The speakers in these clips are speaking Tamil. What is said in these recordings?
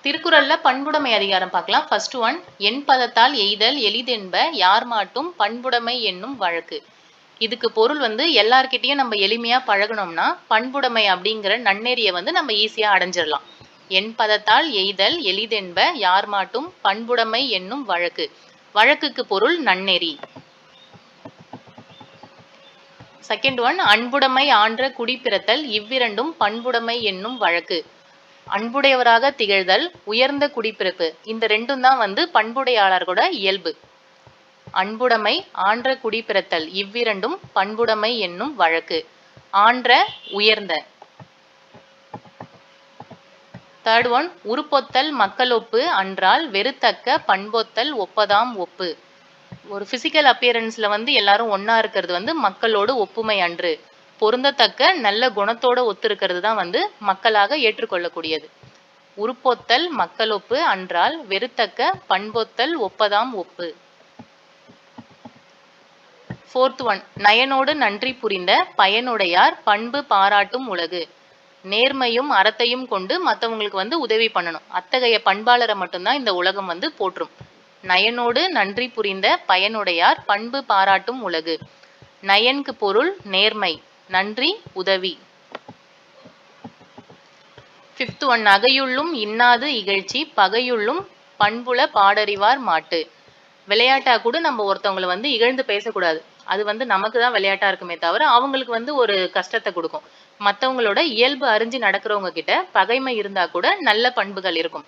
திருக்குறள்ல பண்புடைமை அதிகாரம் பார்க்கலாம். ஃபர்ஸ்ட் ஒன், என் பதத்தால் எய்தல் எளிதென்ப யார் மாட்டும் பண்புடைமை என்னும் வழக்கு. இதுக்கு பொருள் எல்லார்கிட்டயும் நம்ம எளிமையா பழகணும்னா பண்புடைமை அப்படிங்கிற நன்னெறியை நம்ம ஈஸியா அடைஞ்சிடலாம். என் பதத்தால் எய்தல் எளிதென்ப யார் மாட்டும் பண்புடைமை என்னும் வழக்கு. வழக்குக்கு பொருள் நன்னெறி. செகண்ட் ஒன், அன்புடைமை ஆன்ற குடிப்பிறத்தல் இவ்விரண்டும் பண்புடைமை என்னும் வழக்கு. அன்புடையவராக திகழ்தல், உயர்ந்த குடிப்பிறப்பு, இந்த ரெண்டும் தான் பண்புடையாளர்களோட இயல்பு. அன்புடைமை ஆன்ற குடிப்பிறத்தல் இவ்விரண்டும் பண்புடைமை என்னும் வழக்கு. ஆன்ற உயர்ந்த. தேர்ட் ஒன், உருப்பொத்தல் மக்களொப்பு அன்றால் வெறுத்தக்க பண்பொத்தல் ஒப்பதாம் ஒப்பு. ஒரு பிசிக்கல் அப்பியரன்ஸ்ல எல்லாரும் ஒன்னா இருக்கிறது மக்களோடு ஒப்புமை அன்று. பொருந்தத்தக்க நல்ல குணத்தோட ஒத்திருக்கிறது தான் மக்களாக ஏற்றுக்கொள்ளக்கூடியது. உருப்பொத்தல் மக்களொப்பு அன்றால் வெறுத்தக்க பண்பொத்தல் ஒப்பதாம் ஒப்பு. ஃபோர்த் ஒன், நயனோடு நன்றி புரிந்த பயனுடையார் பண்பு பாராட்டும் உலகு. நேர்மையும் அறத்தையும் கொண்டு மற்றவங்களுக்கு உதவி பண்ணணும். அத்தகைய பண்பாளரை மட்டும்தான் இந்த உலகம் போற்றும். நயனோடு நன்றி புரிந்த பயனுடையார் பண்பு பாராட்டும் உலகு. நயனுக்கு பொருள் நேர்மை, நன்றி உதவி. ஃபிஃப்த் ஒன், நகையுள்ளும் இன்னாது இகழ்ச்சி பகையுள்ளும் பண்புல பாடறிவார் மாட்டு. விளையாட்டா கூட நம்ம ஒருத்தவங்களை இகழ்ந்து பேசக்கூடாது. அது நமக்கு தான் விளையாட்டா இருக்குமே தவிர அவங்களுக்கு ஒரு கஷ்டத்தை கொடுக்கும். மற்றவங்களோட இயல்பு அறிஞ்சு நடக்கிறவங்க கிட்ட பகைமை இருந்தா கூட நல்ல பண்புகள் இருக்கும்.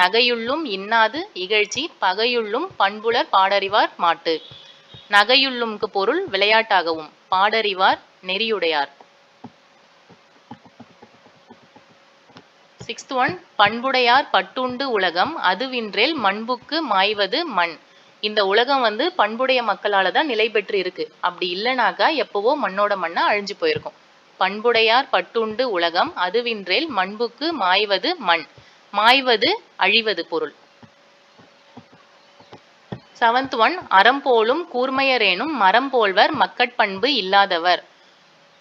நகையுள்ளும் இன்னாது இகழ்ச்சி பகையுள்ளும் பண்புலர் பாடறிவார் மாட்டு. நகையுள்ளும்க்கு பொருள் விளையாட்டாகவும், பாடறிவார் நெறியுடையார். சிக்ஸ்த் ஒன், பண்புடையார் பட்டுண்டு உலகம் அதுவின்றேல் மண்புக்கு மாய்வது மண். இந்த உலகம் பண்புடைய மக்களால தான் நிலை பெற்று இருக்கு. அப்படி இல்லைனாக்கா எப்பவோ மண்ணோட மண்ணா அழிஞ்சு போயிருக்கும். பண்புடையார் பட்டுண்டு உலகம் அதுவின்றேல் மண்புக்கு மாய்வது மண். மாய்வது அழிவது பொருள். செவன்த் ஒன், அறம் போலும் கூர்மையரேனும் மரம் போல்வர் மக்கட்பண்பு இல்லாதவர்.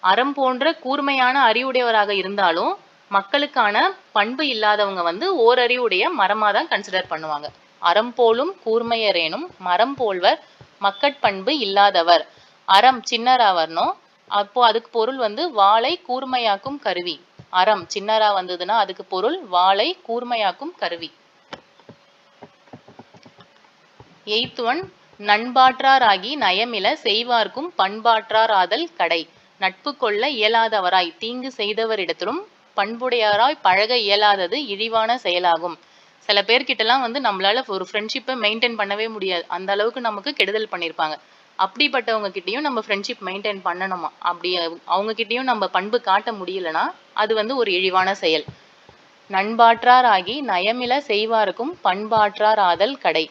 அறம் போன்ற கூர்மையான அறிவுடையவராக இருந்தாலும் மக்களுக்கான பண்பு இல்லாதவங்க ஓரறிவுடைய மரமா தான் கன்சிடர் பண்ணுவாங்க. அறம் போலும் கூர்மையரேனும் மரம் போல்வர் மக்கட்பண்பு இல்லாதவர். அறம் சின்னரா வரணும். அப்போ அதுக்கு பொருள் வாளை கூர்மையாக்கும் கருவி. அறம் சின்னரா வந்ததுன்னா அதுக்கு பொருள் வாளை கூர்மையாக்கும் கருவி. எய்த் ஒன், நண்பாற்றாராகி நயமில செய்வார்க்கும் பண்பாற்றார் ஆதல் கடை. நட்பு கொள்ள இயலாதவராய் தீங்கு செய்தவரிடத்திலும் பண்புடையாராய் பழக இயலாதது இழிவான செயலாகும். சில பேர்கிட்டலாம் நம்மளால ஒரு ஃப்ரெண்ட்ஷிப்பை மெயின்டைன் பண்ணவே முடியாது. அந்த அளவுக்கு நமக்கு கெடுதல் பண்ணியிருப்பாங்க. அப்படிப்பட்டவங்க கிட்டேயும் நம்ம ஃப்ரெண்ட்ஷிப் மெயின்டைன் பண்ணணுமா? அப்படி அவங்க கிட்டேயும் நம்ம பண்பு காட்ட முடியலன்னா அது ஒரு இழிவான செயல். நண்பாற்றார் ஆகி நயமில செய்வார்க்கும் பண்பாற்றார் ஆதல் கடை.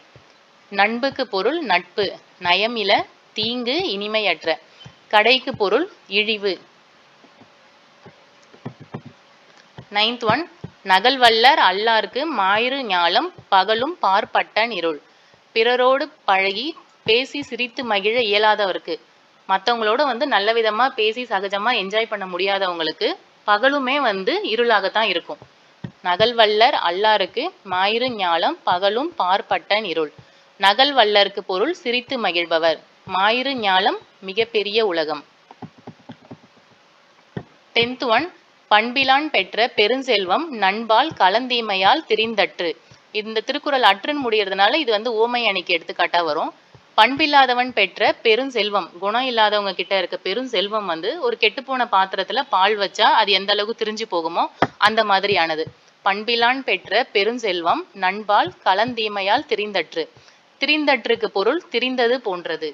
நண்புக்கு பொருள் நட்பு, நயமில தீங்கு இனிமையற்ற, கடைக்கு பொருள் இழிவு. நைன்த் ஒன், நகல்வல்லர் அல்லார்க்கு மாயிரு ஞாலம் பகலும் பார்ப்பட்ட இருள். பிறரோடு பழகி பேசி சிரித்து மகிழ இயலாதவருக்கு, மற்றவங்களோட நல்ல விதமா பேசி சகஜமா என்ஜாய் பண்ண முடியாதவங்களுக்கு பகலுமே இருளாகத்தான் இருக்கும். நகல்வல்லர் அல்லாருக்கு மாயிரு ஞாலம் பகலும் பார்ப்பட்ட இருள். நகல்வல்லருக்கு பொருள் சிரித்து மகிழ்பவர். மாயிரு ஞாலம் மிகப்பெரிய உலகம். டென்த் ஒன், பண்பிலான் பெற்ற பெருஞ்செல்வம் நண்பால் கலந்தீமையால் திரிந்தற்று. இந்த திருக்குறள் அற்றுன்னு முடியறதுனால இது ஓமை அணிக்கு எடுத்துக்காட்டா வரும். பண்பில்லாதவன் பெற்ற பெருஞ்செல்வம், குணம் இல்லாதவங்க கிட்ட இருக்க பெருஞ்செல்வம் ஒரு கெட்டுப்போன பாத்திரத்துல பால் வச்சா அது எந்த அளவுக்கு திரிஞ்சு போகுமோ அந்த மாதிரியானது. பண்பிலான் பெற்ற பெருஞ்செல்வம் நண்பால் கலந்தீமையால் திரிந்தற்று. திரிந்தற்றுக்கு பொருள் திரிந்தது போன்றது.